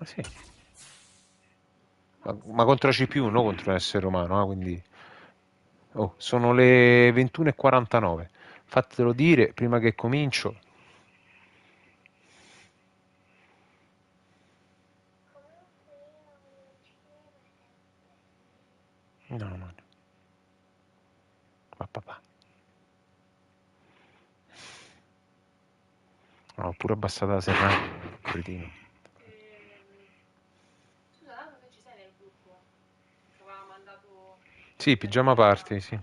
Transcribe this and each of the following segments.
sì. Ma contro CPU, non contro un essere umano, quindi... Oh, sono le 21:49. Fatelo dire prima che comincio. No, no. Ma papà. No, ho pure abbassato la serranda. Cretino. Sì, pigiama party, sì.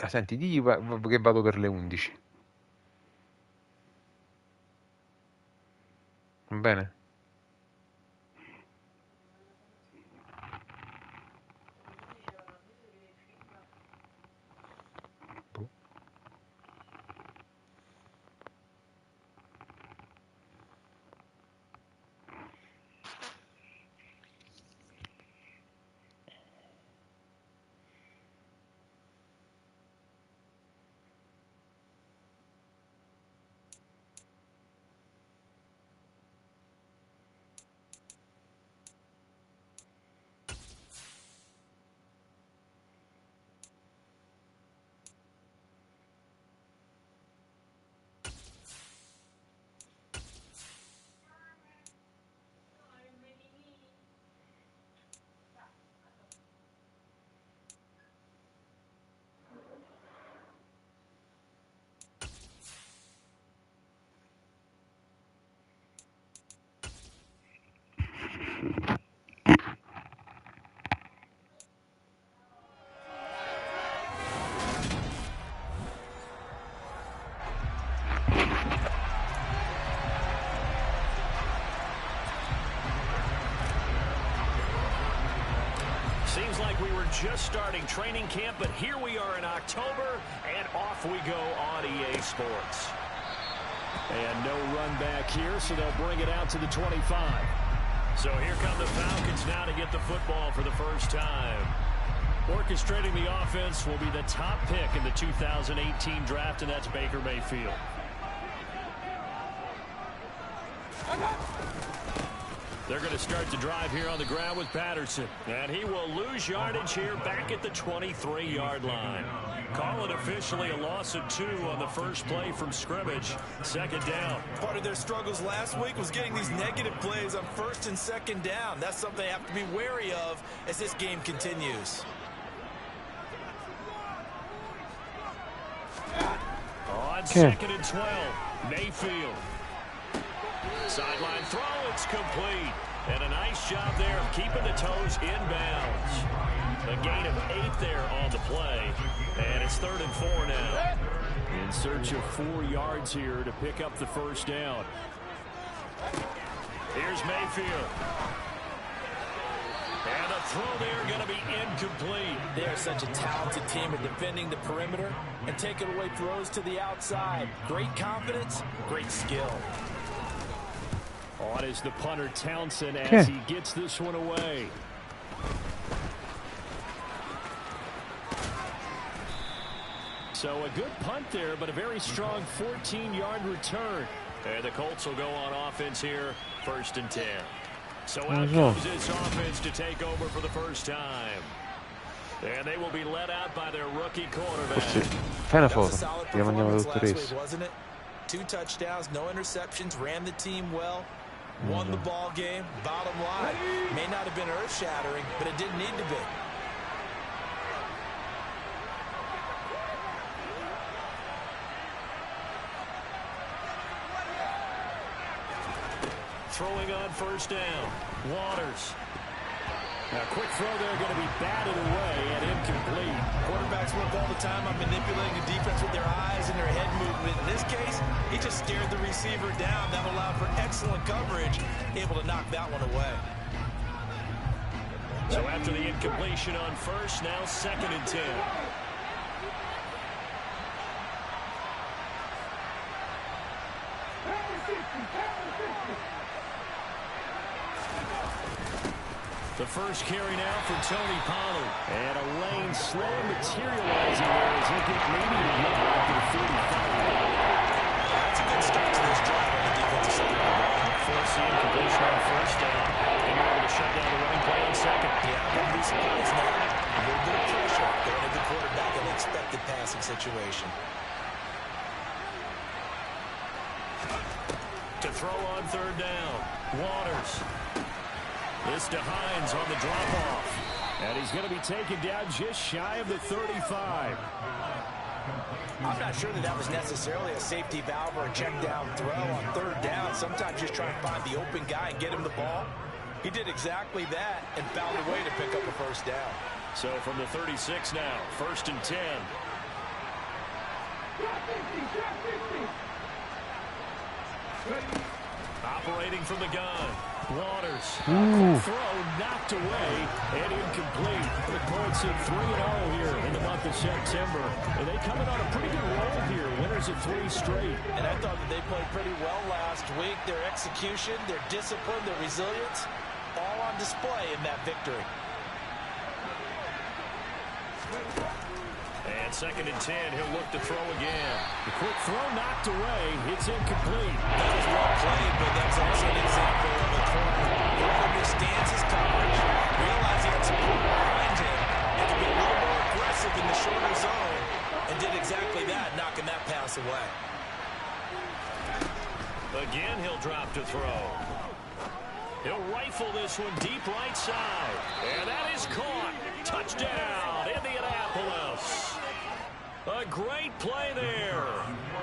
Senti, digli che vado per le 11. Va bene? Boh. Seems like we were just starting training camp, but here we are in October, and off we go on EA Sports. And no run back here, so they'll bring it out to the 25. So here come the Falcons now to get the football for the first time. Orchestrating the offense will be the top pick in the 2018 draft, and that's Baker Mayfield. They're going to start the drive here on the ground with Patterson. And he will lose yardage here back at the 23-yard line. Call it officially a loss of 2 on the first play from scrimmage. Second down. Part of their struggles last week was getting these negative plays on first and second down. That's something they have to be wary of as this game continues. On second and 12, Mayfield. Sideline throw, it's complete. And a nice job there of keeping the toes inbounds. A gain of 8 there on the play. And it's 3rd and 4 now. In search of 4 yards here to pick up the first down. Here's Mayfield. And a throw there going to be incomplete. They're such a talented team at defending the perimeter and taking away throws to the outside. Great confidence, great skill. On is the punter Townsend as he gets this one away. So a good punt there, but a very strong 14-yard return. And the Colts will go on offense here, 1st and 10. So out comes this offense to take over for the first time. And they will be led out by their rookie quarterback. Fai foto, ti mandiamo tutto resto. Wasn't it? 2 touchdowns, no interceptions, ran the team well, won the ball game. Bottom line, may not have been earth-shattering, but it didn't need to be. Throwing on first down, Waters. Now, quick throw there, going to be batted away and incomplete. Quarterbacks work all the time on manipulating the defense with their eyes and their head movement. In this case, he just stared the receiver down. That allowed for excellent coverage, able to knock that one away. So after the incompletion on first, now 2nd and 10. The first carry now for Tony Pollard. And a lane slow materializing there as he'll get maybe a yard after the 35. That's a good start to this drive on the defensive side of the ball. Forcing completion on first down. And you're able to shut down the running play on second. Yeah, I wouldn't be surprised now. A little bit of pressure going at the quarterback in an expected passing situation. To throw on third down. Waters. This to Hines on the drop-off. And he's going to be taken down just shy of the 35. I'm not sure that was necessarily a safety valve or a check down throw on third down. Sometimes just try to find the open guy and get him the ball. He did exactly that and found a way to pick up a first down. So from the 36 now, 1st and 10. Operating from the gun. Waters. Throw knocked away and incomplete. The Colts at 3-0 here in the month of September. And they come in on a pretty good roll here. Winners of 3 straight. And I thought that they played pretty well last week. Their execution, their discipline, their resilience, all on display in that victory. And 2nd and 10, he'll look to throw again. The quick throw knocked away. It's incomplete. That was well played, but that's also an example of a corner who understands his coverage, realizing it's support behind him, and can be a little more aggressive in the shorter zone, and did exactly that, knocking that pass away. Again, he'll drop to throw. He'll rifle this one deep right side. And that is caught. Touchdown, Indianapolis. A great play there.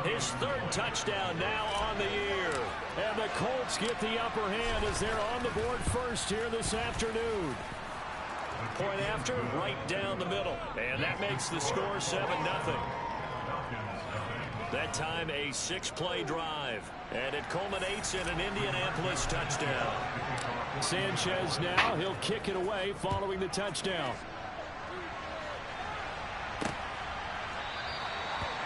His 3rd touchdown now on the year. And the Colts get the upper hand as they're on the board first here this afternoon. Point after, right down the middle. And that makes the score 7-0. That time a 6-play drive. And it culminates in an Indianapolis touchdown. Sanchez now, he'll kick it away following the touchdown.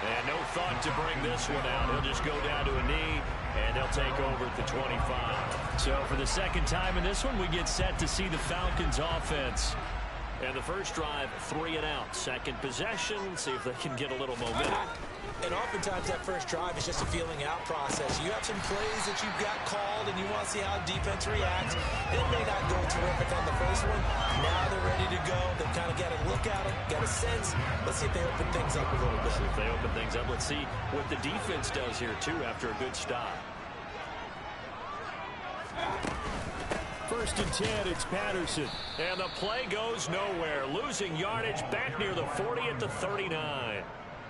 And no thought to bring this one out. He'll just go down to a knee, and they'll take over at the 25. So for the 2nd time in this one, we get set to see the Falcons offense. And the first drive, 3 and out. 2nd possession, see if they can get a little momentum. And oftentimes that first drive is just a feeling out process. You have some plays that you've got called and you want to see how defense reacts. It may not go terrific on the first one. Now they're ready to go. They've kind of got a look at them, got a sense. Let's see if they open things up a little bit. See if they open things up. Let's see what the defense does here, too, after a good stop. 1st and 10, it's Patterson. And the play goes nowhere. Losing yardage back near the 40 at the 39.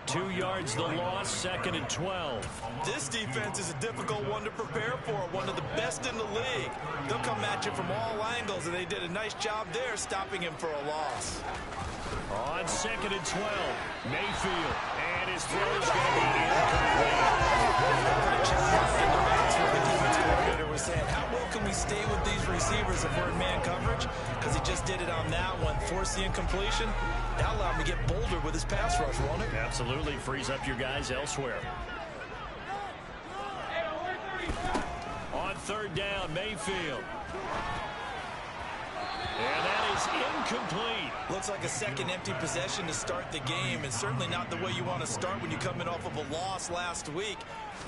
2 yards the loss, 2nd and 12. This defense is a difficult one to prepare for, one of the best in the league. They'll come at you from all angles, and they did a nice job there stopping him for a loss. On 2nd and 12, Mayfield, and his throw is going to be incomplete. The defense coordinator was saying, how well can we stay with these receivers if we're in man coverage? Because he just did it on that one, forced the incompletion. That'll allow him to get bolder with his pass rush, won't it? Absolutely, frees up your guys elsewhere. On 3rd down, Mayfield. And that is incomplete. Looks like a 2nd empty possession to start the game, and certainly not the way you want to start when you come in off of a loss last week.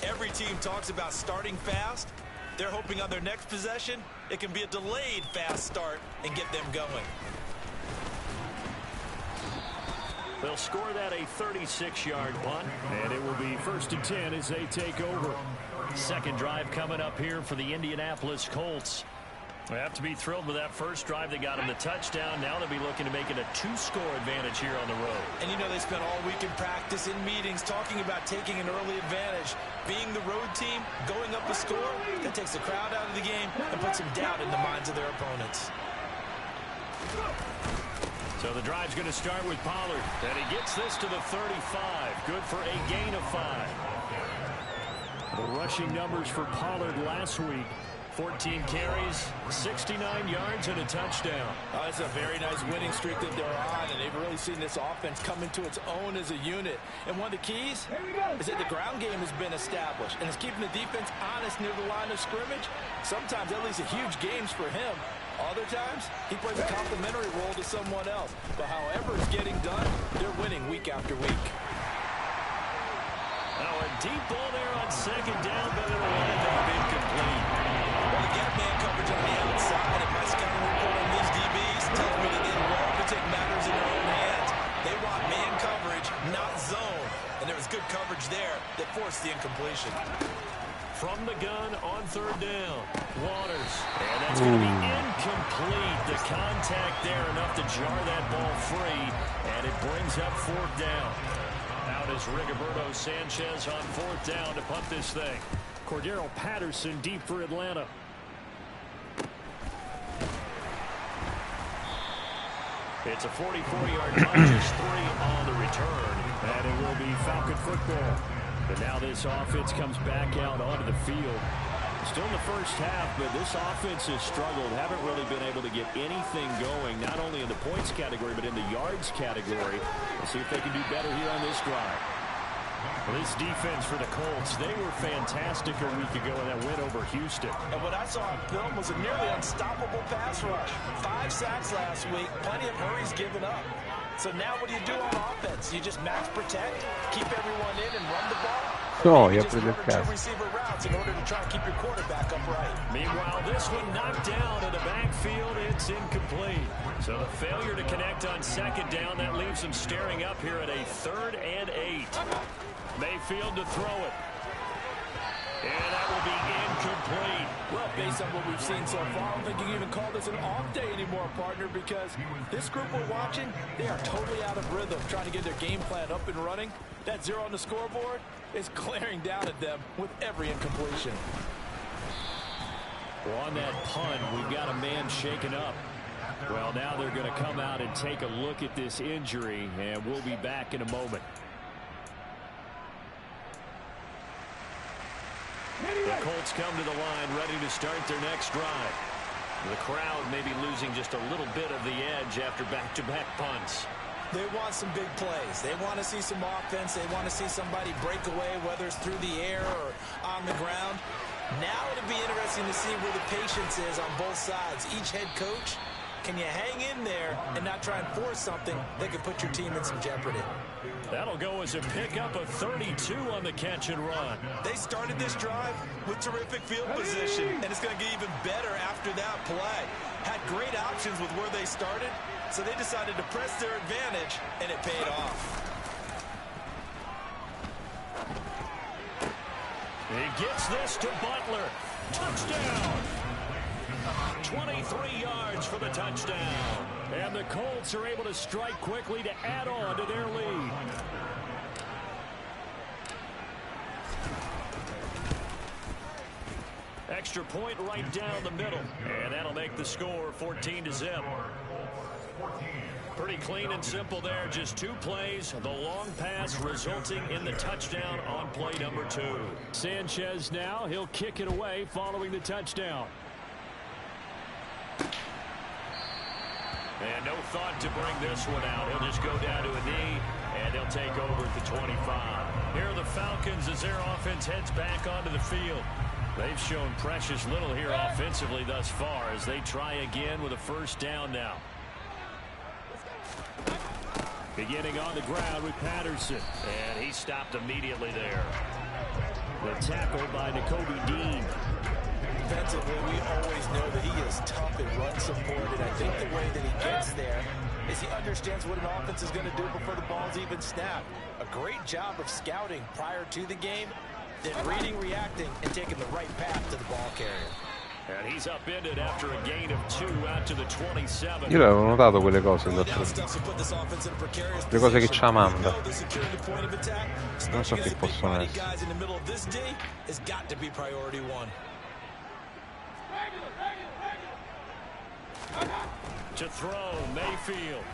Every team talks about starting fast. They're hoping on their next possession, it can be a delayed fast start and get them going. They'll score that a 36-yard punt, and it will be 1st and 10 as they take over. 2nd drive coming up here for the Indianapolis Colts. They have to be thrilled with that first drive. They got them the touchdown. Now they'll be looking to make it a 2-score advantage here on the road. And you know they spent all week in practice, in meetings, talking about taking an early advantage. Being the road team, going up a score, that takes the crowd out of the game and puts some doubt in the minds of their opponents. So the drive's going to start with Pollard. And he gets this to the 35. Good for a gain of 5. The rushing numbers for Pollard last week. 14 carries, 69 yards, and a touchdown. Oh, it's a very nice winning streak that they're on, and they've really seen this offense come into its own as a unit. And one of the keys is that the ground game has been established, and it's keeping the defense honest near the line of scrimmage. Sometimes that leads to huge gains for him. Other times, he plays a complimentary role to someone else. But however it's getting done, they're winning week after week. Now a deep ball there on second down, but it'll wind up incomplete. Well, they got man coverage on the outside, and my scouting report on these DBs tells me that they love to take matters in their own hands. They want man coverage, not zone. And there was good coverage there that forced the incompletion. From the gun on third down, Waters. And that's going to be incomplete. The contact there enough to jar that ball free, and it brings up fourth down. Out is Rigoberto Sanchez on fourth down to punt this thing. Cordero Patterson deep for Atlanta. It's a 44-yard punt, just 3 on the return. And it will be Falcon football. And now this offense comes back out onto the field. Still in the first half, but this offense has struggled. Haven't really been able to get anything going, not only in the points category, but in the yards category. We'll see if they can do better here on this drive. Well, this defense for the Colts, they were fantastic a week ago in that win over Houston. And what I saw on film was a nearly unstoppable pass rush. 5 sacks last week, plenty of hurries given up. So now what do you do on offense? You just max protect, keep everyone in and run the ball? No, you just run two receiver routes in order to try and keep your quarterback upright. Meanwhile, this one knocked down in the backfield. It's incomplete. So the failure to connect on second down, that leaves them staring up here at a 3rd and 8. Mayfield to throw it. And that will be incomplete. Well, based on what we've seen so far, I don't think you can even call this an off day anymore, partner, because this group we're watching, they are totally out of rhythm, trying to get their game plan up and running. That 0 on the scoreboard is glaring down at them with every incompletion. Well, on that punt, we've got a man shaken up. Well, now they're going to come out and take a look at this injury, and we'll be back in a moment. The Colts come to the line ready to start their next drive. The crowd may be losing just a little bit of the edge after back-to-back punts. They want some big plays. They want to see some offense. They want to see somebody break away, whether it's through the air or on the ground. Now it'll be interesting to see where the patience is on both sides. Each head coach, can you hang in there and not try and force something that could put your team in some jeopardy? That'll go as a pickup of 32 on the catch and run. They started this drive with terrific field position, and it's going to get even better after that play. Had great options with where they started, so they decided to press their advantage, and it paid off. He gets this to Butler. Touchdown! 23 yards for the touchdown. And the Colts are able to strike quickly to add on to their lead. Extra point right down the middle. And that'll make the score 14-0. Pretty clean and simple there. Just 2 plays. The long pass resulting in the touchdown on play number 2. Sanchez now. He'll kick it away following the touchdown. And no thought to bring this one out. He'll just go down to a knee, and they'll take over at the 25. Here are the Falcons as their offense heads back onto the field. They've shown precious little here offensively thus far as they try again with a first down now. Beginning on the ground with Patterson. And he stopped immediately there. The tackle by Nakobe Dean. Defensively, we always know that he is tough and run support, and I think the way that he gets there is he understands what an offense is going to do before the ball's even snapped. A great job of scouting prior to the game, then reading, reacting, and taking the right path to the ball carrier. And he's upended after a gain of 2 out to the 27. Io l'avevo notato quelle cose, le cose che ci manda. Non so che possono essere. To throw, Mayfield.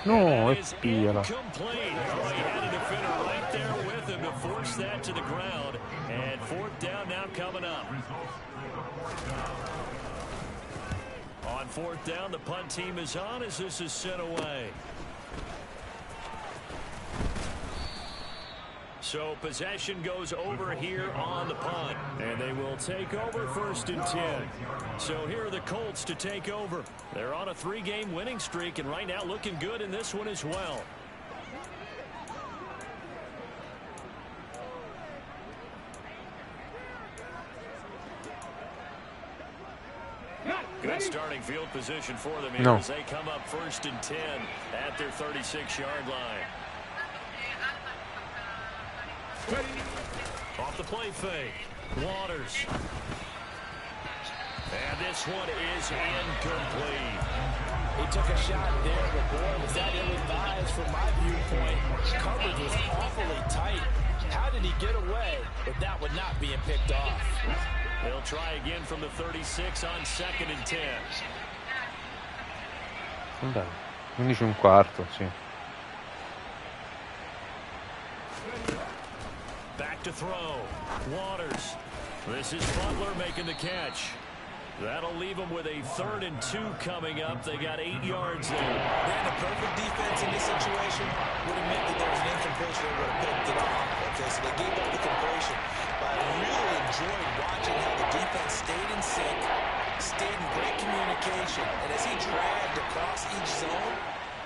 No, è spiala. He had a defender right there with him to force that to the ground. And fourth down now coming up. On fourth down, the punt team is on as this is sent away. So possession goes over here on the punt. And they will take over 1st and 10. So here are the Colts to take over. They're on a 3-game winning streak, and right now looking good in this one as well. Good starting field position for them here as they come up 1st and 10 at their 36-yard line. Off the play fake. Waters. And this one is incomplete. He took a shot there, but boy, was that ill-advised from my viewpoint. Coverage was awfully tight. How did he get away with that one not being picked off? They'll try again from the 36 on 2nd and 10. 11:15, sì. Back to throw. Waters. This is Butler making the catch. That'll leave them with a 3rd and 2 coming up. They got 8 yards there. Man, a perfect defense in this situation would admit that there was an incompletion that would have picked it off. Okay, so they gave up the completion. But I really enjoyed watching how the defense stayed in sync, stayed in great communication. And as he dragged across each zone,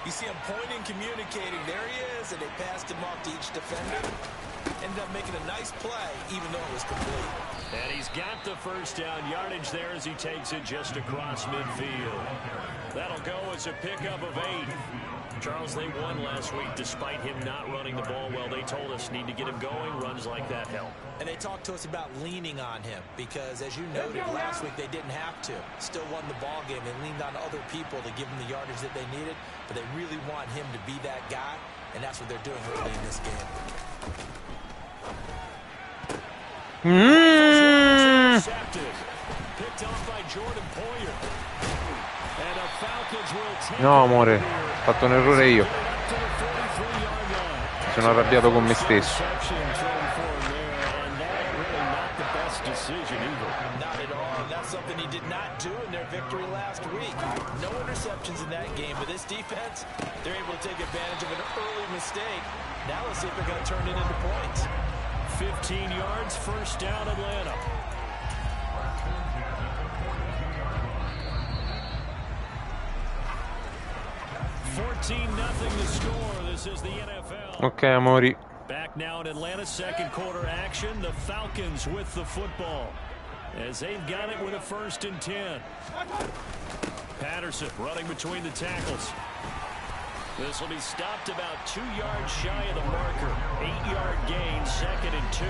you see him pointing, communicating. There he is, and they passed him off to each defender. Ended up making a nice play, even though it was complete. And he's got the 1st down yardage there as he takes it just across midfield. That'll go as a pickup of 8. Charles, they won last week despite him not running the ball well. They told us need to get him going. Runs like that help. And they talked to us about leaning on him because, as you noted, last week they didn't have to. Still won the ball game. They leaned on other people to give them the yardage that they needed, but they really want him to be that guy, and that's what they're doing early in this game. Picked off by Jordan Poyer. And the Falcons will take No, amore, ho fatto un errore io. Mi sono arrabbiato con me stesso. Not at all. That's something he did not do in their victory last week. No interceptions in that game, but this defense, they're able to take advantage of an early mistake. Now let's see if they're going to turn it into points. 15 yards, 1st down, Atlanta. Nothing to score. This is the NFL. Ok, amori. Back now in Atlanta, 2nd quarter action. The Falcons with the football as they've got it with a 1st and 10. Patterson running between the tackles. This will be stopped about 2 yards shy of the marker. 8-yard gain, 2nd and 2.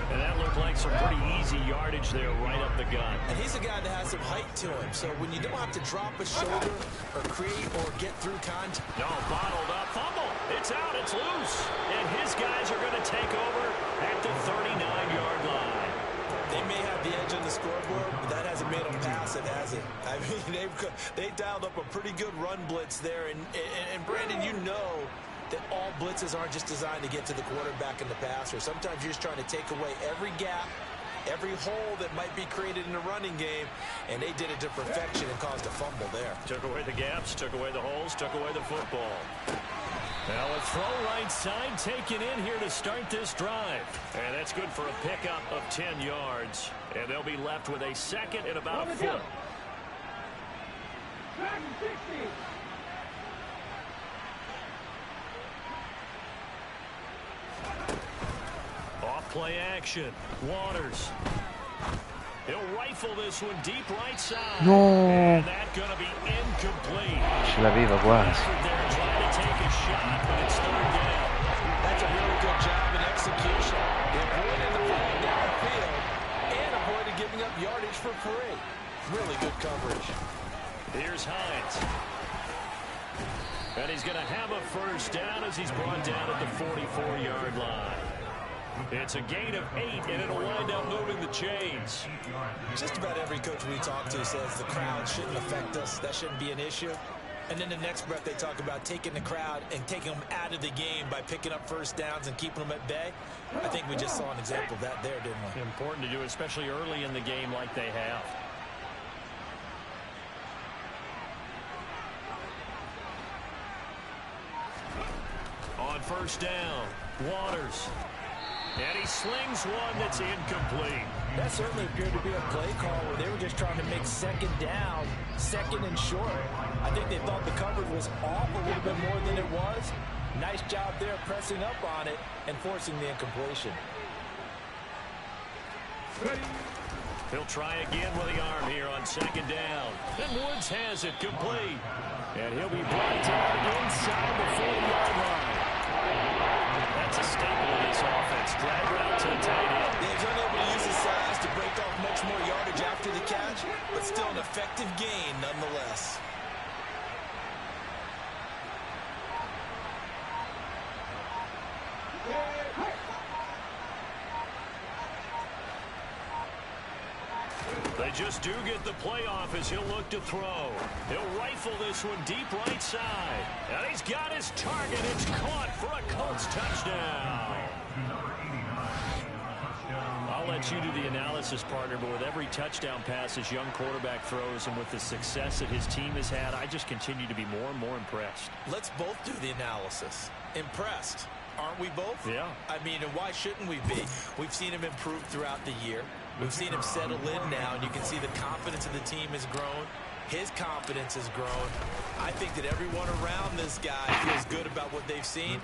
And that looked like some pretty easy yardage there right up the gut. And he's a guy that has some height to him. So when you don't have to drop a shoulder or create or get through contact. No, bottled up. Fumble. It's out. It's loose. And his guys are going to take over at the 39-yard line. They may have the edge on the scoreboard, but that hasn't made them passive, has it? I mean, they dialed up a pretty good run blitz there. And Brandon, you know that all blitzes aren't just designed to get to the quarterback and the passer. Sometimes you're just trying to take away every gap, every hole that might be created in the running game, and they did it to perfection and caused a fumble there. Took away the gaps, took away the holes, took away the football. Now a throw right side taken in here to start this drive. And that's good for a pickup of 10 yards. And they'll be left with a 2nd and about a foot. Play action. Waters. He'll rifle this one deep right side. No. And that's going to be incomplete. Ce l'aveva quasi. They're trying to take a shot, but it's 3rd down. That's a really good job in execution. They avoided the ball downfield and avoided giving up yardage for free. Really good coverage. Here's Hines. And he's going to have a 1st down as he's brought down at the 44-yard line. It's a gain of 8, and it'll wind up moving the chains. Just about every coach we talk to says the crowd shouldn't affect us. That shouldn't be an issue. And then the next breath they talk about taking the crowd and taking them out of the game by picking up 1st downs and keeping them at bay. I think we just saw an example of that there, didn't we? Important to do, especially early in the game like they have. On 1st down, Waters. And he slings one that's incomplete. That certainly appeared to be a play call where they were just trying to make second down, second and short. I think they thought the coverage was off a little bit more than it was. Nice job there pressing up on it and forcing the incompletion. He'll try again with the arm here on second down. And Woods has it complete. And he'll be brought down inside the 40-yard line. That's a staple of this offense. Drag route to the tight end. They've been able to use his size to break off much more yardage after the catch, but still an effective gain nonetheless. They just do get the playoff as he'll look to throw. He'll rifle this one deep right side. And he's got his target. It's caught for a Colts touchdown. I'll let you do the analysis, partner, but with every touchdown pass his young quarterback throws and with the success that his team has had, I just continue to be more and more impressed. Let's both do the analysis. Impressed. Aren't we both? Yeah. I mean, and why shouldn't we be? We've seen him improve throughout the year. We've seen him settle in now, and you can see the confidence of the team has grown. His confidence has grown. I think that everyone around this guy feels good about what they've seen,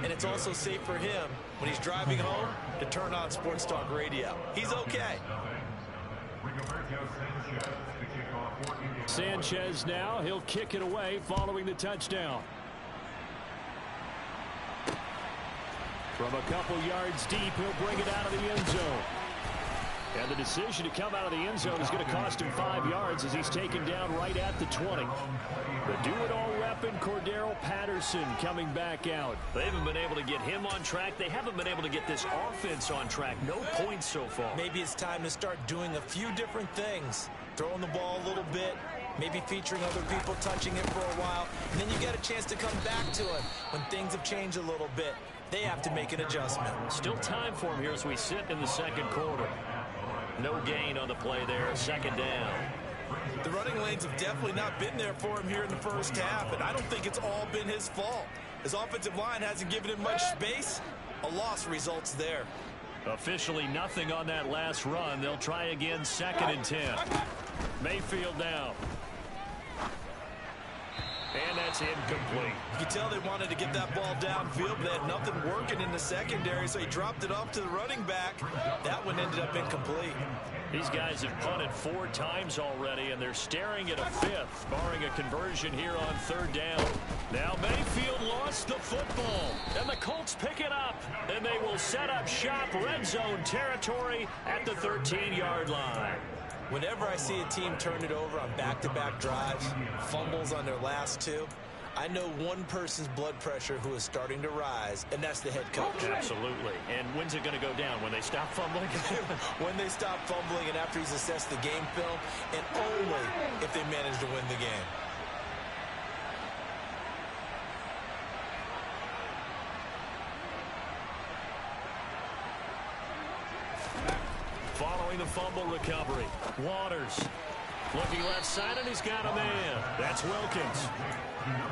and it's also safe for him when he's driving home to turn on Sports Talk Radio. He's okay. Sanchez now. He'll kick it away following the touchdown. From a couple yards deep, he'll bring it out of the end zone. And the decision to come out of the end zone is going to cost him 5 yards as he's taken down right at the 20. The do-it-all rep in Cordero Patterson coming back out. They haven't been able to get him on track. They haven't been able to get this offense on track. No points so far. Maybe it's time to start doing a few different things. Throwing the ball a little bit, maybe featuring other people touching it for a while, and then you get a chance to come back to it when things have changed a little bit. They have to make an adjustment. Still time for him here as we sit in the second quarter. No gain on the play there, second down. The running lanes have definitely not been there for him here in the first half, and I don't think it's all been his fault. His offensive line hasn't given him much space. A loss results there. Officially nothing on that last run. They'll try again, second and 10. Mayfield now. And that's incomplete. You can tell they wanted to get that ball downfield, but they had nothing working in the secondary, so he dropped it off to the running back. That one ended up incomplete. These guys have punted 4 times already, and they're staring at a 5th, barring a conversion here on third down. Now Mayfield lost the football, and the Colts pick it up, and they will set up shop red zone territory at the 13-yard line. Whenever I see a team turn it over on back-to-back drives, fumbles on their last 2, I know one person's blood pressure who is starting to rise, and that's the head coach. Absolutely. And when's it going to go down? When they stop fumbling? When they stop fumbling and after he's assessed the game film, and only if they manage to win the game. Following the fumble recovery, Waters looking left side, and he's got a man. That's Wilkins.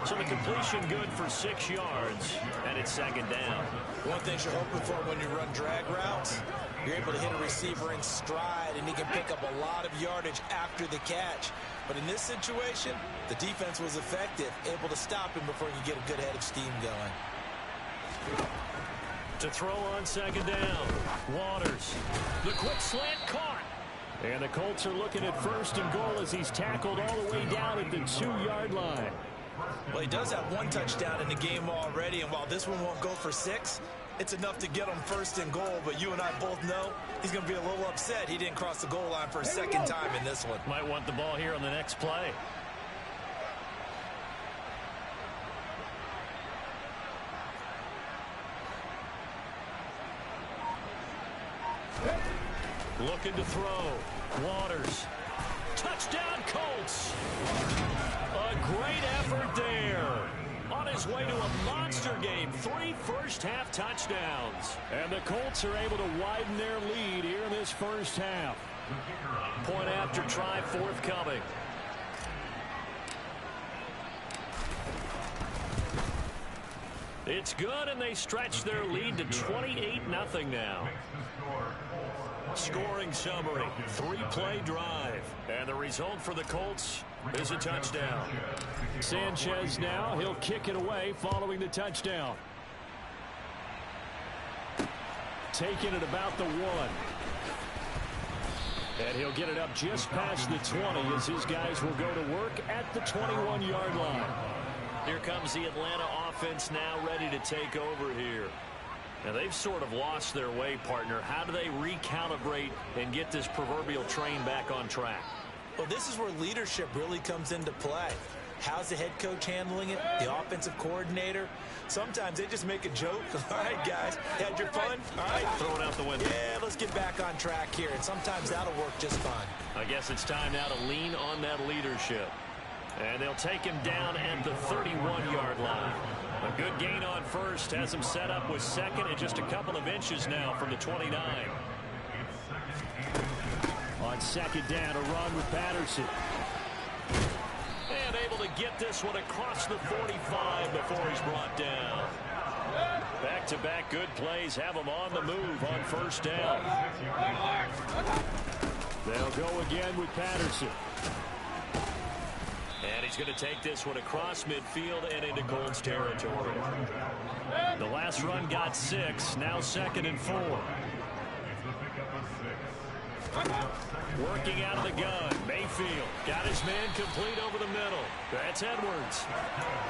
So the completion good for 6 yards, and it's second down. One thing you're hoping for when you run drag routes, you're able to hit a receiver in stride, and he can pick up a lot of yardage after the catch. But in this situation, the defense was effective, able to stop him before he could get a good head of steam going. To throw on second down, Waters. The quick slant caught. And the Colts are looking at first and goal as he's tackled all the way down at the 2-yard line. Well, he does have 1 touchdown in the game already, and while this one won't go for 6, it's enough to get him first and goal. But you and I both know he's going to be a little upset he didn't cross the goal line for a second time in this one. Might want the ball here on the next play. Looking to throw. Waters. Touchdown, Colts. A great effort there. On his way to a monster game. 3 first-half touchdowns. And the Colts are able to widen their lead here in this first half. Point after try forthcoming. It's good, and they stretch their lead to 28-0 now. Scoring summary, 3-play drive. And the result for the Colts is a touchdown. Sanchez now, he'll kick it away following the touchdown. Taking it about the 1. And he'll get it up just past the 20 as his guys will go to work at the 21-yard line. Here comes the Atlanta offense now ready to take over here. Now they've sort of lost their way, partner. How do they recalibrate and get this proverbial train back on track? Well, this is where leadership really comes into play. How's the head coach handling it? The offensive coordinator? Sometimes they just make a joke. All right, guys, had your fun? All right. Throw it out the window. Yeah, let's get back on track here. And sometimes that'll work just fine. I guess it's time now to lean on that leadership. And they'll take him down at the 31-yard line. A good gain on first has him set up with second and just a couple of inches now from the 29. On second down, a run with Patterson. And able to get this one across the 45 before he's brought down. Back-to-back good plays have him on the move on first down. They'll go again with Patterson. And he's going to take this one across midfield and into Colts territory. The last run got 6, now 2nd and 4. Working out of the gun. Mayfield got his man complete over the middle. That's Edwards.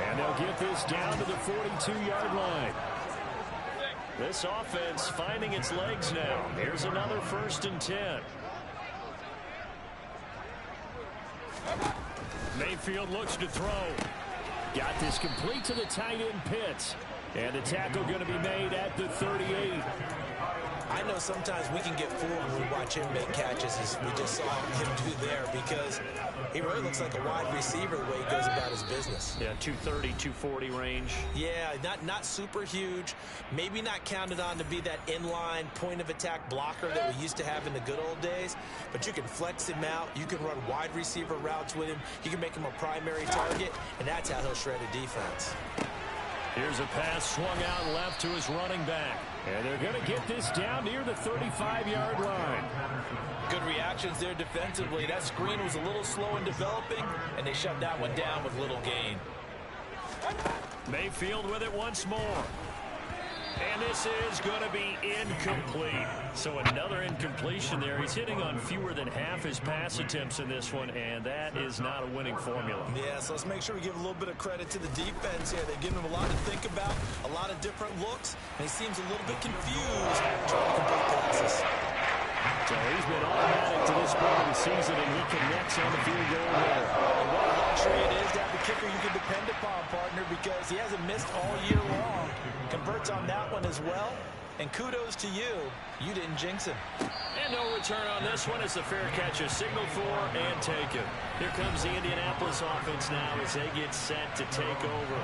And they'll get this down to the 42-yard line. This offense finding its legs now. Here's another 1st and 10. Mayfield looks to throw. Got this complete to the tight end Pitts. And the tackle going to be made at the 38. I know sometimes we can get fooled when we watch him make catches as we just saw him do there because he really looks like a wide receiver the way he goes about his business. Yeah, 230, 240 range. Yeah, not super huge. Maybe not counted on to be that inline point-of-attack blocker that we used to have in the good old days, but you can flex him out. You can run wide receiver routes with him. You can make him a primary target, and that's how he'll shred a defense. Here's a pass swung out left to his running back. And they're going to get this down near the 35-yard line. Good reactions there defensively. That screen was a little slow in developing, and they shut that one down with little gain. Mayfield with it once more. And this is going to be incomplete. So another incompletion there. He's hitting on fewer than half his pass attempts in this one, and that is not a winning formula. Yeah, so let's make sure we give a little bit of credit to the defense here. They've given him a lot to think about, a lot of different looks, and he seems a little bit confused trying to complete passes. So he's been automatic to this point of the season, and he connects on the field goal there. And what a luxury it is to have a kicker you can depend upon, partner, because he hasn't missed all year long. Converts on that one as well. And kudos to you. You didn't jinx him. And no return on this one as the fair catch is signaled for and taken. Here comes the Indianapolis offense now as they get set to take over.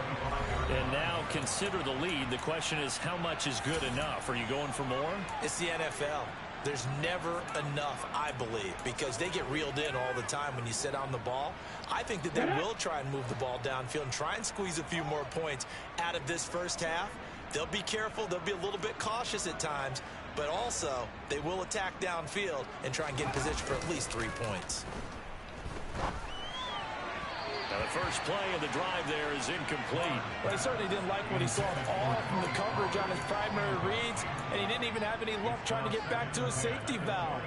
And now consider the lead. The question is, how much is good enough? Are you going for more? It's the NFL. There's never enough, I believe, because they get reeled in all the time when you sit on the ball. I think that they will try and move the ball downfield and try and squeeze a few more points out of this first half. They'll be careful. They'll be a little bit cautious at times, but also they will attack downfield and try and get in position for at least 3 points. Now the first play of the drive there is incomplete. Well, he certainly didn't like what he saw all from the coverage on his primary reads, and he didn't even have any luck trying to get back to a safety valve.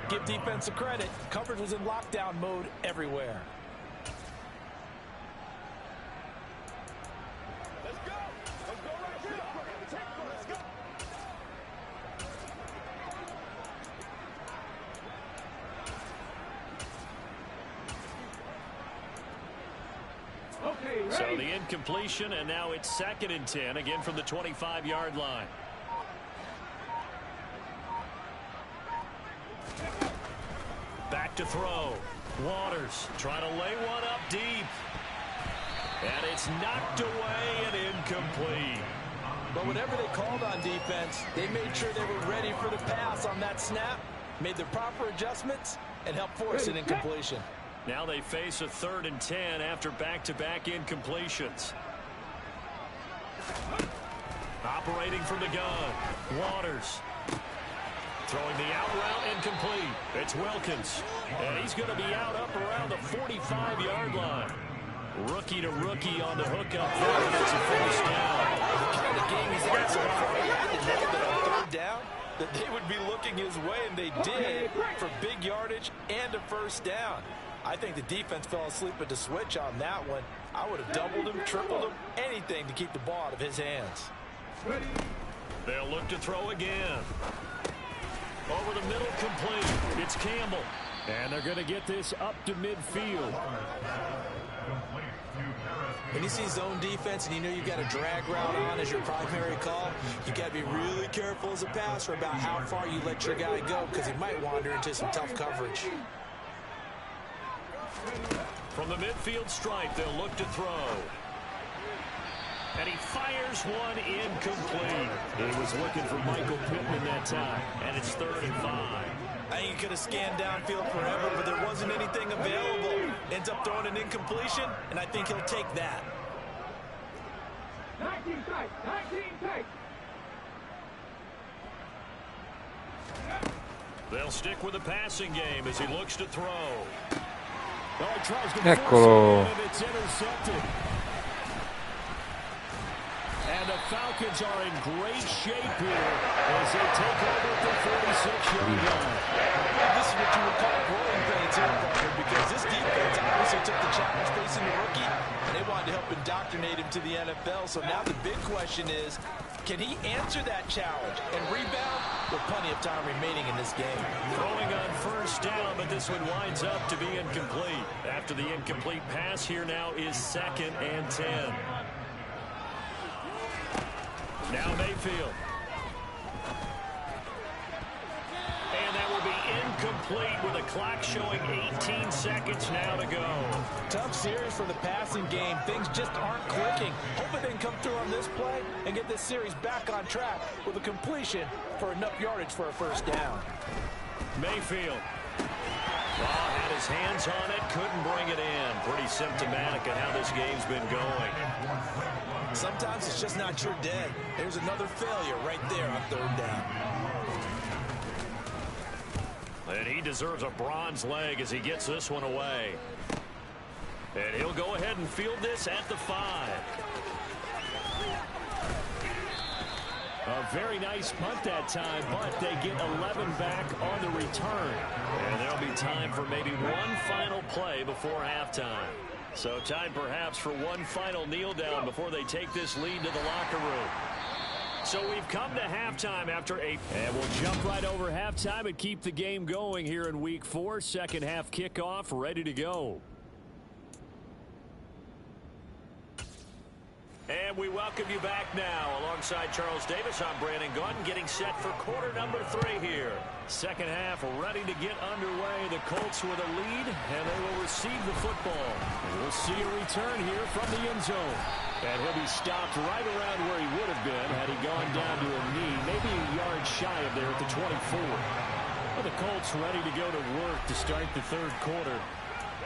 Give defense a credit. Coverage was in lockdown mode everywhere. Let's go. Let's go right here. Let's go. So the incompletion, and now it's 2nd and 10, again from the 25-yard line. Back to throw. Waters trying to lay one up deep. And it's knocked away and incomplete. But whatever they called on defense, they made sure they were ready for the pass on that snap, made the proper adjustments, and helped force an incompletion. Now they face a 3rd and 10 after back-to-back incompletions. Operating from the gun. Waters. Throwing the out route incomplete. It's Wilkins. And he's going to be out up around the 45-yard line. Rookie to rookie on the hookup there. It's a first down. The kind of game he's had so far, he had to know that on third down that they would be looking his way, and they did, for big yardage and a first down. I think the defense fell asleep at the switch on that one. I would have doubled him, tripled him, anything to keep the ball out of his hands. They'll look to throw again. Over the middle, complete. It's Campbell. And they're going to get this up to midfield. When you see zone defense and you know you've got a drag route on as your primary call, you got to be really careful as a passer about how far you let your guy go, because he might wander into some tough coverage. From the midfield stripe, they'll look to throw. And he fires one incomplete. He was looking for Michael Pittman that time. And it's 3rd and 5. I think he could have scanned downfield forever, but there wasn't anything available. Ends up throwing an incompletion, and I think he'll take that. 19 tight. They'll stick with the passing game as he looks to throw. Oh, he tries to Eccolo. force it, and it's intercepted. And the Falcons are in great shape here as they take over at the 46-yard line. This is what you would call growing pains here, partner, because this defense obviously took the challenge facing the rookie, and they wanted to help indoctrinate him to the NFL. So now the big question is, can he answer that challenge and rebound with plenty of time remaining in this game? Throwing on first down, but this one winds up to be incomplete. After the incomplete pass, here now is 2nd and 10. Now Mayfield. And that will be incomplete with a clock showing 18 seconds now to go. Tough series for the passing game. Things just aren't clicking. Hoping they can come through on this play and get this series back on track with a completion for enough yardage for a first down. Mayfield. Had his hands on it, couldn't bring it in. Pretty symptomatic of how this game's been going. Sometimes it's just not your day. There's another failure right there on 3rd down. And he deserves a bronze leg as he gets this one away. And he'll go ahead and field this at the 5. A very nice punt that time, but they get 11 back on the return. And there'll be time for maybe one final play before halftime. So time perhaps for one final kneel down before they take this lead to the locker room. So we've come to halftime after 8. And we'll jump right over halftime and keep the game going here in week 4. Second half kickoff ready to go. And we welcome you back now. Alongside Charles Davis, I'm Brandon Gunn, getting set for quarter number 3 here. Second half ready to get underway. The Colts with a lead, and they will receive the football. We'll see a return here from the end zone. And he'll be stopped right around where he would have been had he gone down to a knee, maybe a yard shy of there at the 24. Well, the Colts ready to go to work to start the 3rd quarter.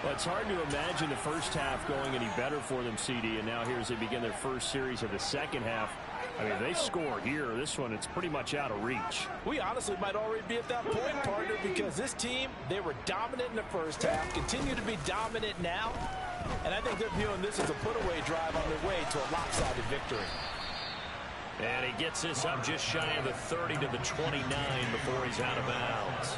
Well, it's hard to imagine the first half going any better for them, CD, and now here as they begin their first series of the second half. I mean, they score here. This one, it's pretty much out of reach. We honestly might already be at that point, partner, because this team, they were dominant in the first half, continue to be dominant now, and I think they're viewing this as a put-away drive on their way to a lopsided victory. And he gets this up just shy of the 30 to the 29 before he's out of bounds.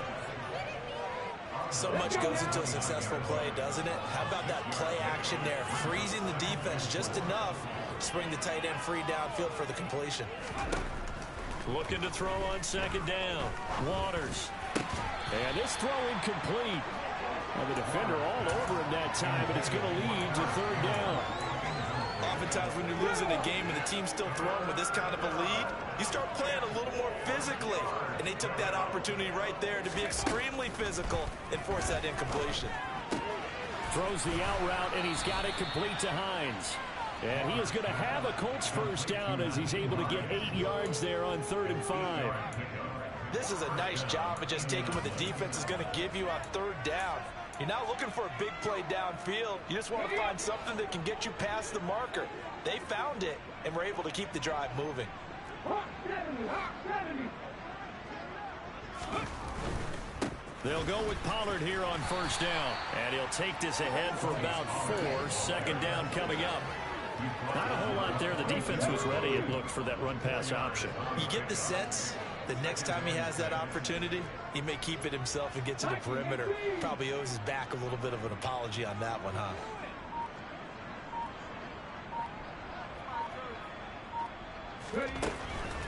So much goes into a successful play, doesn't it? How about that play action there, freezing the defense just enough to bring the tight end free downfield for the completion. Looking to throw on second down. Waters. And this throw incomplete. Well, the defender all over him that time, but it's going to lead to 3rd down. Oftentimes when you're losing a game and the team's still throwing with this kind of a lead, you start playing a little more physically. And they took that opportunity right there to be extremely physical and force that incompletion. Throws the out route, and he's got it complete to Hines. And he is going to have a Colts first down as he's able to get 8 yards there on 3rd and 5. This is a nice job of just taking what the defense is going to give you on 3rd down. You're not looking for a big play downfield. You just want to find something that can get you past the marker. They found it and were able to keep the drive moving. Hawk 70, Hawk 70. They'll go with Pollard here on first down. And he'll take this ahead for about 4. Second down coming up. Not a whole lot there. The defense was ready, it looked, for that run-pass option. You get the sense the next time he has that opportunity, he may keep it himself and get to the perimeter. Probably owes his back a little bit of an apology on that one, huh?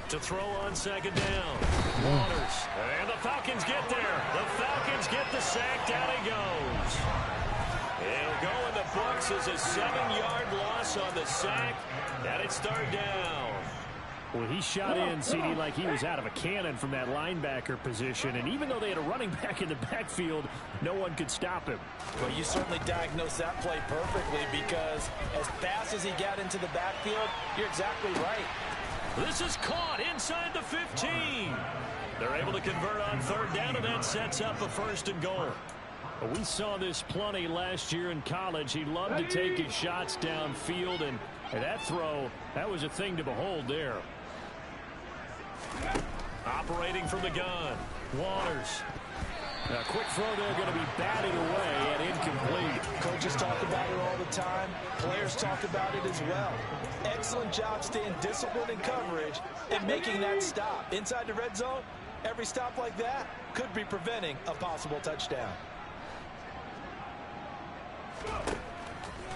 To throw on second down. Waters. And the Falcons get there. The Falcons get the sack. Down he goes. He'll go in the books as a 7-yard loss on the sack. And it's third down. Well, he shot in, CD, like he was out of a cannon from that linebacker position. And even though they had a running back in the backfield, no one could stop him. Well, you certainly diagnosed that play perfectly, because as fast as he got into the backfield, you're exactly right. This is caught inside the 15. They're able to convert on third down, and that sets up a first and goal. We saw this plenty last year in college. He loved to take his shots downfield, and that throw, that was a thing to behold there. Operating from the gun, Waters. A quick throw there, going to be batted away and incomplete. Coaches talk about it all the time. Players talk about it as well. Excellent job staying disciplined in coverage and making that stop. Inside the red zone, every stop like that could be preventing a possible touchdown.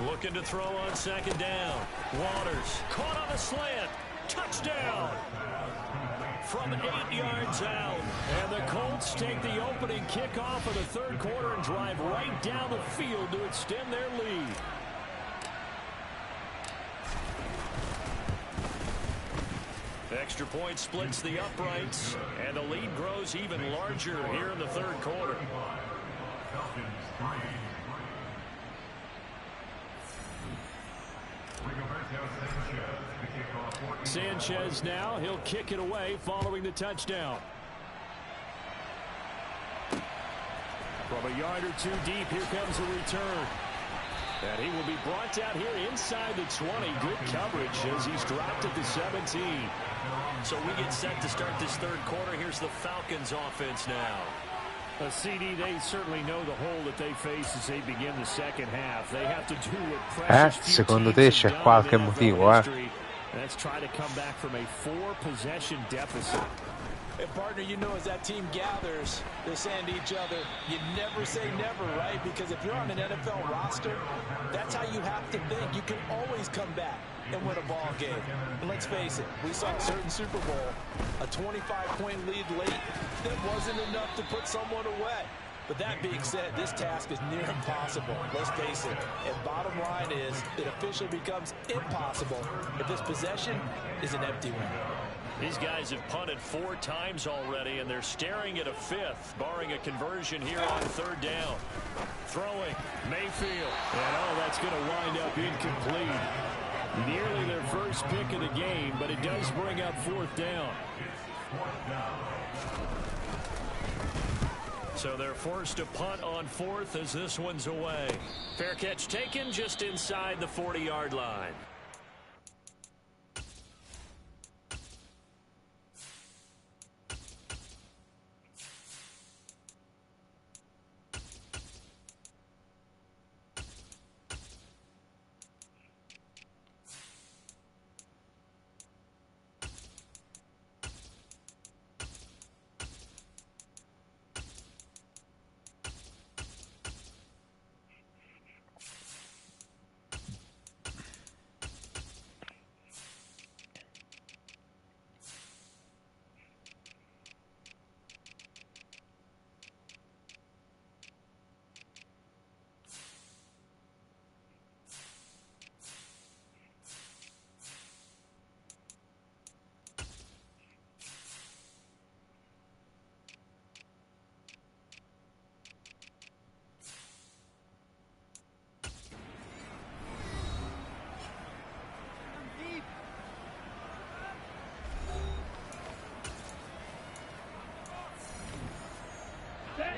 Looking to throw on second down. Waters caught on a slant. Touchdown. From 8 yards out. And the Colts take the opening kickoff of the third quarter and drive right down the field to extend their lead. Extra point splits the uprights, and the lead grows even larger here in the third quarter. Sanchez now, he'll kick it away following the touchdown. From a yard or two deep, here comes a return. And he will be brought down here inside the 20. Good coverage as he's dropped at the 17. So we get set to start this third quarter. Here's the Falcons offense now. A CD, they certainly know the hole that they face as they begin the second half. They have to do what precious few secondo te teams c'è have done qualche in NFL motivo, history. Let's try to come back from a 4-possession deficit. And partner, you know, as that team gathers, they're saying to each other, you never say never, right? Because if you're on an NFL roster, that's how you have to think. You can always come back and win a ball game. And let's face it, we saw a certain Super Bowl, a 25-point lead late that wasn't enough to put someone away. But that being said, this task is near impossible. Let's face it. And bottom line is, it officially becomes impossible if this possession is an empty one. These guys have punted 4 times already, and they're staring at a 5th, barring a conversion here on third down. Throwing, Mayfield. And that's going to wind up incomplete. Nearly their first pick of the game, but it does bring up 4th down. So they're forced to punt on 4th as this one's away. Fair catch taken just inside the 40-yard line.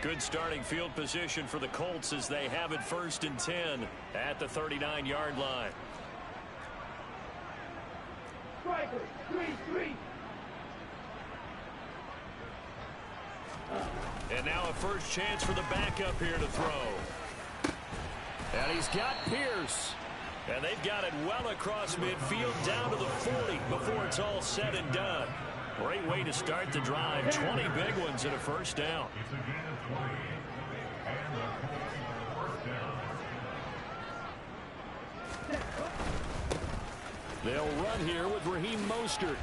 Good starting field position for the Colts as they have it 1st and 10 at the 39-yard line. Striker, 3-3. And now a first chance for the backup here to throw. And he's got Pierce. And they've got it well across midfield down to the 40 before it's all said and done. Great way to start the drive. 20 big ones and a first down. They'll run here with Raheem Mostert.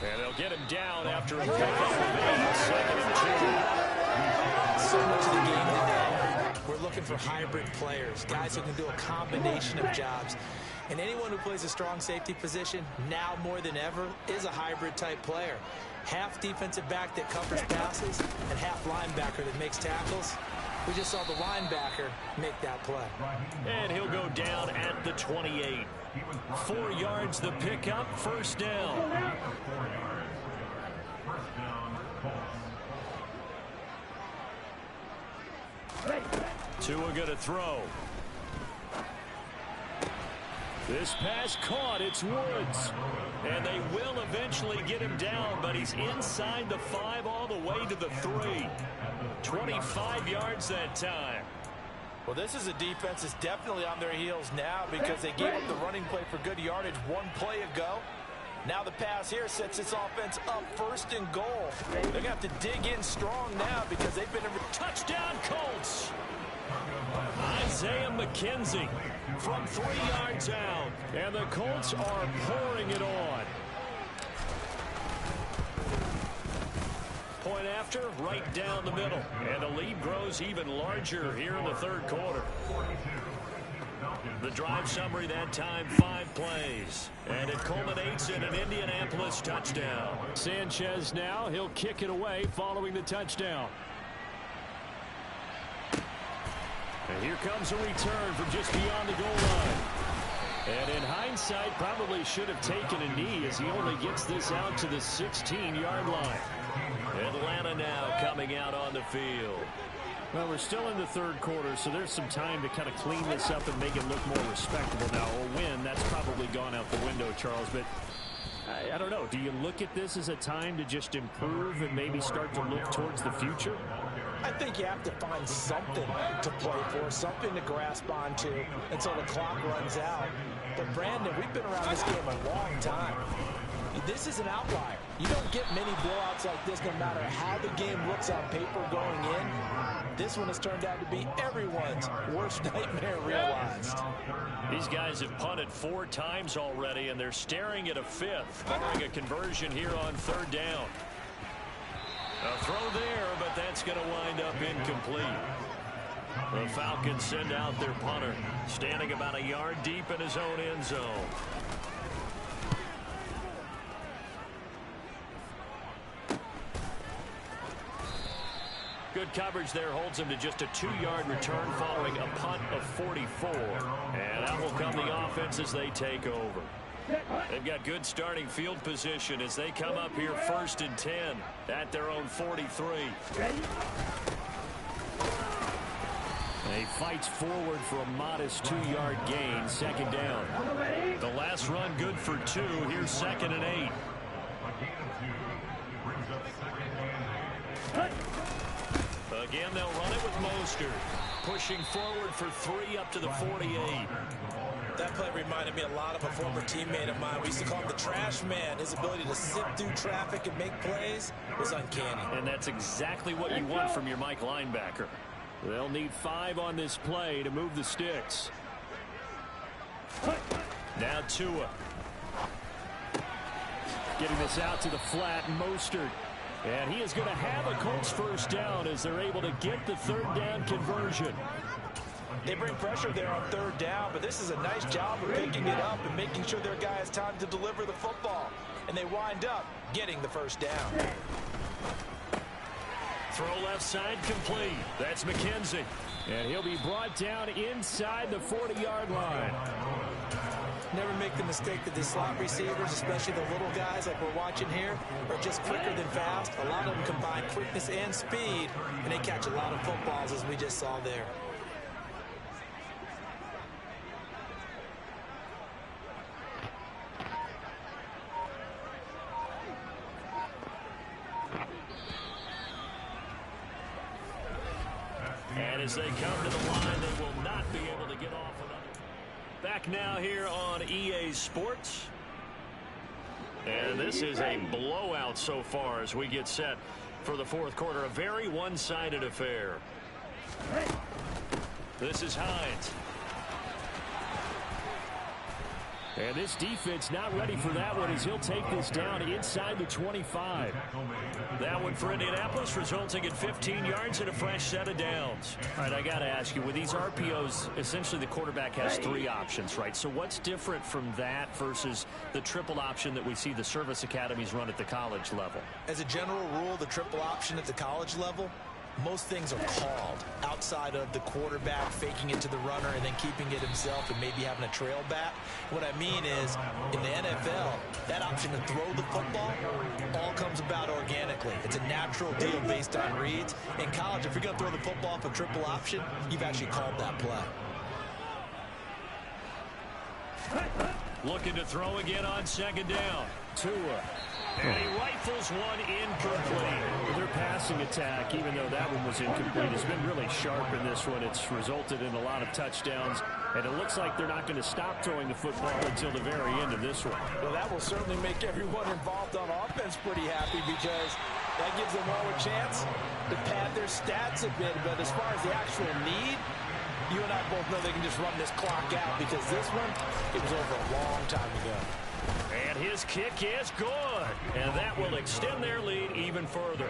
And they'll get him down after a pickup remains. 2nd and 2. So much of the game today, we're looking for hybrid players, guys who can do a combination of jobs. And anyone who plays a strong safety position, now more than ever, is a hybrid type player. Half defensive back that covers passes and half linebacker that makes tackles. We just saw the linebacker make that play. And he'll go down at the 28. 4 yards the pickup, first down. Tua going to throw. This pass caught. It's Woods. And they will eventually get him down, but he's inside the 5 all the way to the 3. 25 yards that time. Well, this is a defense that's definitely on their heels now because they gave up the running play for good yardage 1 play ago. Now the pass here sets this offense up 1st and goal. They're going to have to dig in strong now because they've been a touchdown Colts. Isaiah McKenzie from 3 yards out. And the Colts are pouring it on. Point after, right down the middle. And the lead grows even larger here in the 3rd quarter. The drive summary that time, 5 plays. And it culminates in an Indianapolis touchdown. Sanchez now, he'll kick it away following the touchdown. And here comes a return from just beyond the goal line. And in hindsight, probably should have taken a knee as he only gets this out to the 16-yard line. Atlanta now coming out on the field. Well, we're still in the 3rd quarter, so there's some time to kind of clean this up and make it look more respectable. Now, a win, that's probably gone out the window, Charles, but I don't know. Do you look at this as a time to just improve and maybe start to look towards the future? I think you have to find something to play for, something to grasp onto until the clock runs out. But, Brandon, we've been around this game a long time. This is an outlier. You don't get many blowouts like this no matter how the game looks on paper going in. This one has turned out to be everyone's worst nightmare realized. These guys have punted 4 times already, and they're staring at a 5th, barring a conversion here on 3rd down. A throw there, but that's going to wind up incomplete. The Falcons send out their punter, standing about a yard deep in his own end zone. Good coverage there holds him to just a 2-yard return following a punt of 44. And out will come the offense as they take over. They've got good starting field position as they come up here 1st and 10 at their own 43. He fights forward for a modest 2-yard gain, 2nd down. The last run good for 2. Here's 2nd and 8. Again, they'll run it with Mostert. Pushing forward for 3 up to the 48. That play reminded me a lot of a former teammate of mine. We used to call him the trash man. His ability to sift through traffic and make plays was uncanny. And that's exactly what you want from your Mike linebacker. They'll need 5 on this play to move the sticks. Now Tua. Getting this out to the flat, Mostert. And he is going to have a Colts first down as they're able to get the 3rd down conversion. They bring pressure there on 3rd down, but this is a nice job of picking it up and making sure their guy has time to deliver the football. And they wind up getting the first down. Throw left side complete. That's McKenzie. And he'll be brought down inside the 40-yard line. Never make the mistake that the slot receivers, especially the little guys like we're watching here, are just quicker than fast. A lot of them combine quickness and speed, and they catch a lot of footballs, as we just saw there. as they come to the line, they will not be able to get off another. Back now here on EA Sports. And this is a blowout so far as we get set for the fourth quarter. A very one-sided affair. This is Hines. And this defense not ready for that one as he'll take this down inside the 25. That one for Indianapolis, resulting in 15 yards and a fresh set of downs. All right, I got to ask you, with these RPOs, essentially the quarterback has three options, right? So what's different from that versus the triple option that we see the service academies run at the college level? As a general rule, the triple option at the college level, most things are called outside of the quarterback faking it to the runner and then keeping it himself and maybe having a trail back. What I mean is, in the NFL, that option to throw the football all comes about organically. It's a natural deal based on reads. In college, if you're going to throw the football off a triple option, you've actually called that play. Looking to throw again on second down. Tua. And he rifles one incomplete. Their passing attack, even though that one was incomplete, has been really sharp in this one. It's resulted in a lot of touchdowns, and it looks like they're not going to stop throwing the football until the very end of this one. Well, that will certainly make everyone involved on offense pretty happy because that gives them all a chance to pad their stats a bit. But as far as the actual need, you and I both know they can just run this clock out because this one, it was over a long time ago. And his kick is good. And that will extend their lead even further.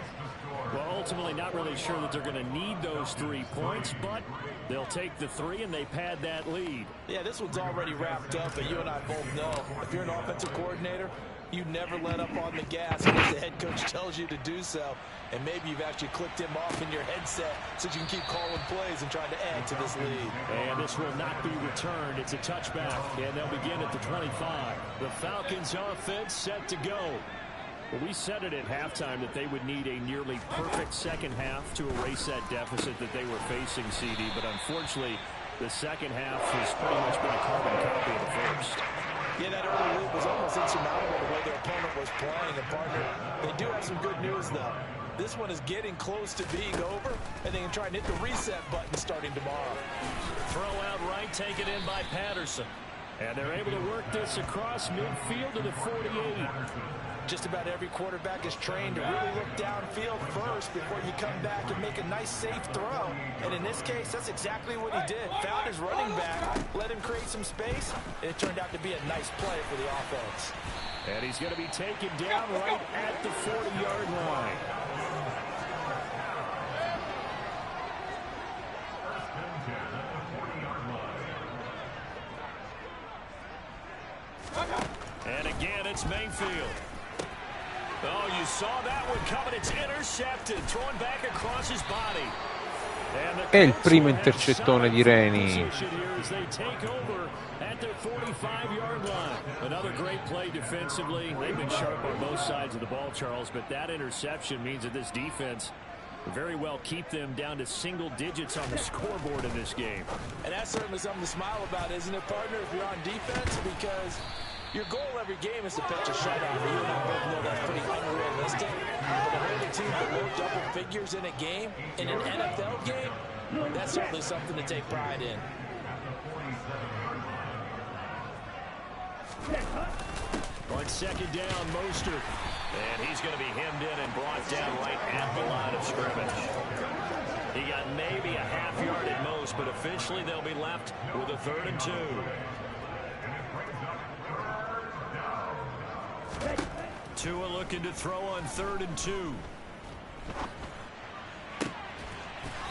Well, ultimately, not really sure that they're going to need those 3 points, but they'll take the 3 and they pad that lead. Yeah, this one's already wrapped up, but you and I both know if you're an offensive coordinator, you never let up on the gas unless the head coach tells you to do so. And maybe you've actually clicked him off in your headset so you can keep calling plays and trying to add to this lead. And this will not be returned. It's a touchback, and they'll begin at the 25. The Falcons offense set to go. Well, we said it at halftime that they would need a nearly perfect second half to erase that deficit that they were facing, CD. But unfortunately, the second half has pretty much been a carbon copy of the first. Yeah, that early lead was almost insurmountable the way their opponent was playing. And, partner, they do have some good news, though. This one is getting close to being over, and they can try and hit the reset button starting tomorrow. Throw out right, taken in by Patterson. And they're able to work this across midfield to the 48. Just about every quarterback is trained to really look downfield first before you come back and make a nice, safe throw. And in this case, that's exactly what he did. Found his running back, let him create some space, and it turned out to be a nice play for the offense. And he's going to be taken down right at the 40-yard line. And again, it's Mayfield. Oh, you saw that one coming. It's intercepted. Throwing back across his body. È il primo intercettone di Reni. Another great play defensively. They've been sharp on both sides of the ball, Charles, but that interception means that this defense very well keep them down to single digits on the scoreboard in this game. And that's certainly something to smile about, isn't it, partner, if you're on defense? Because your goal every game is to pitch a shutout. You and I both know that's pretty unrealistic. But to hold a team below double figures in a game, in an NFL game, that's certainly something to take pride in. On second down, Mostert. And he's going to be hemmed in and brought down right at the line of scrimmage. He got maybe a half yard at most, but officially they'll be left with a 3rd and 2. Tua looking to throw on 3rd and 2.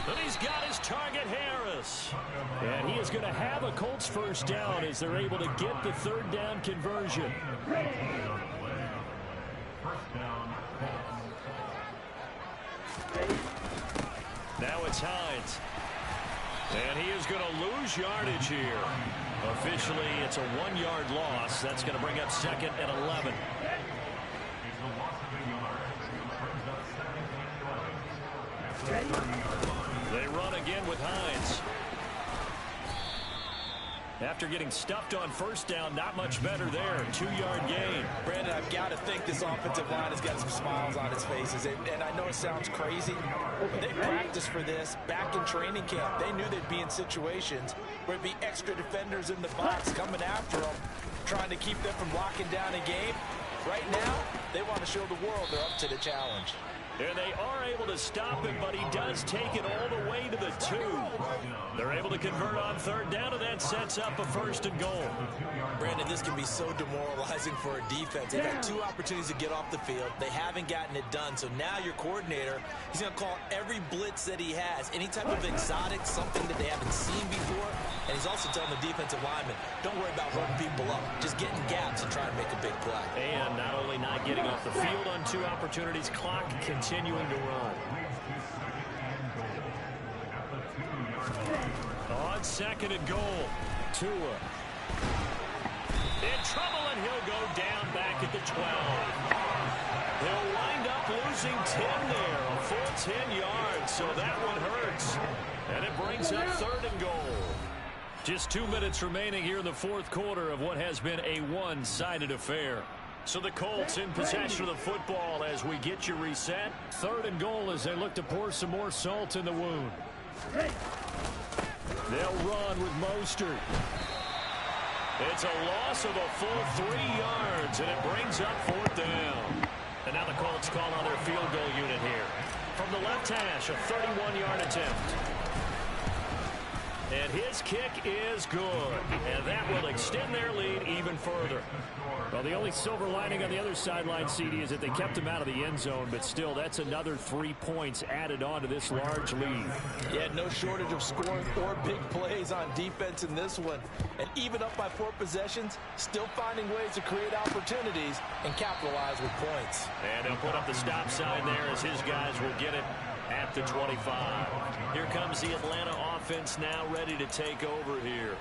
And he's got his target, Harris. And he is going to have a Colts first down as they're able to get the 3rd down conversion. Now it's Hines. And he is going to lose yardage here. Officially, it's a 1-yard loss. That's going to bring up 2nd and 11. They run again with Hines. After getting stuffed on first down, not much better there. 2-yard gain. Brandon, I've got to think this offensive line has got some smiles on its faces. And I know it sounds crazy, but they practiced for this back in training camp. They knew they'd be in situations where it'd be extra defenders in the box coming after them, trying to keep them from locking down a game. Right now, they want to show the world they're up to the challenge. And they are able to stop him, but he does take it all the way to the 2. They're able to convert on third down, and that sets up a 1st and goal. Brandon, this can be so demoralizing for a defense. They've had 2 opportunities to get off the field. They haven't gotten it done. So now your coordinator, he's going to call every blitz that he has, any type of exotic, something that they haven't seen before. And he's also telling the defensive lineman, don't worry about holding people up. Just get in gaps and try and make a big play. And not only not getting off the field on 2 opportunities, clock continuing to run. On 2nd and goal, Tua. In trouble, and he'll go down back at the 12. He'll wind up losing 10 there, a full 10 yards, so that one hurts. And it brings up 3rd and goal. Just 2 minutes remaining here in the 4th quarter of what has been a one-sided affair. So the Colts in possession of the football as we get you reset. 3rd and goal as they look to pour some more salt in the wound. They'll run with Mostert. It's a loss of a full 3 yards, and it brings up 4th down. And now the Colts call on their field goal unit here. From the left hash, a 31-yard attempt. And his kick is good, and that will extend their lead even further. Well, the only silver lining on the other sideline, CD, is that they kept him out of the end zone, but still, that's another 3 points added on to this large lead. Yeah, no shortage of scoring or big plays on defense in this one. And even up by 4 possessions, still finding ways to create opportunities and capitalize with points. And they'll put up the stop sign there as his guys will get it at the 25. Here comes the Atlanta offense now ready to take over here.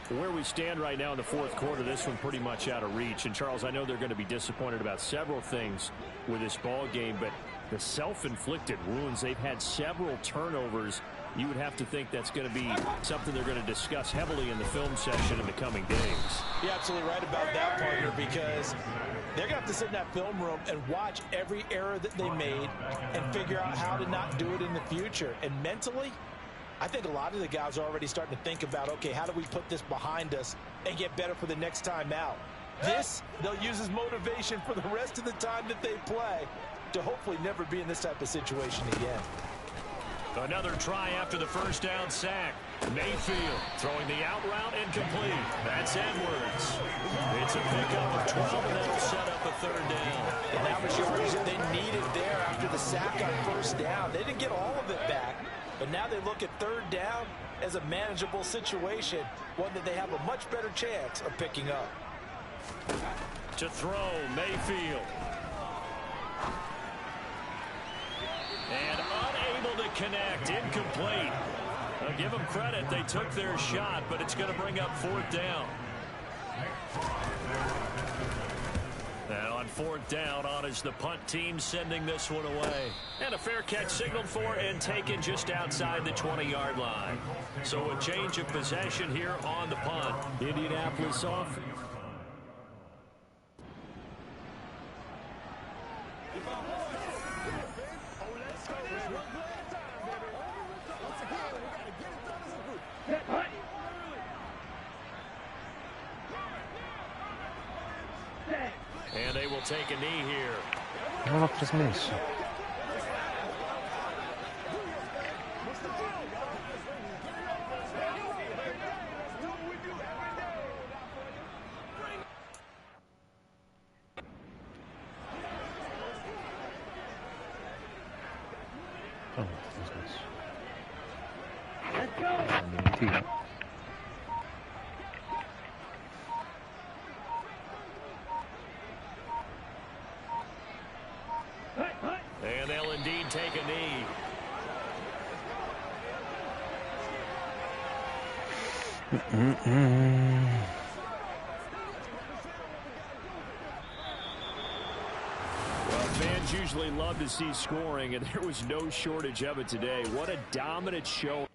Where we stand right now in the 4th quarter, this one pretty much out of reach. And, Charles, I know they're going to be disappointed about several things with this ball game, but the self-inflicted wounds, they've had several turnovers. You would have to think that's going to be something they're going to discuss heavily in the film session in the coming days. You're absolutely right about that, partner, because they're going to have to sit in that film room and watch every error that they made and figure out how to not do it in the future. And mentally, I think a lot of the guys are already starting to think about, okay, how do we put this behind us and get better for the next time out? This, they'll use as motivation for the rest of the time that they play to hopefully never be in this type of situation again. Another try after the first down sack. Mayfield throwing the out route incomplete. That's Edwards. It's a pickup of 12, and that'll set up a 3rd down. And how much yardage that they needed there after the sack on first down. They didn't get all of it back, but now they look at 3rd down as a manageable situation, one that they have a much better chance of picking up. To throw, Mayfield. And unable to connect, incomplete. I'll give them credit, they took their shot, but it's going to bring up 4th down. Now on 4th down, on is the punt team sending this one away. And a fair catch signaled for and taken just outside the 20-yard line. So a change of possession here on the punt. Indianapolis off. And they will take a knee here. Non l'ho trasmesso. Non l'ho trasmesso. Dimentico. And they'll indeed take a knee. Well, fans usually love to see scoring, and there was no shortage of it today. What a dominant show.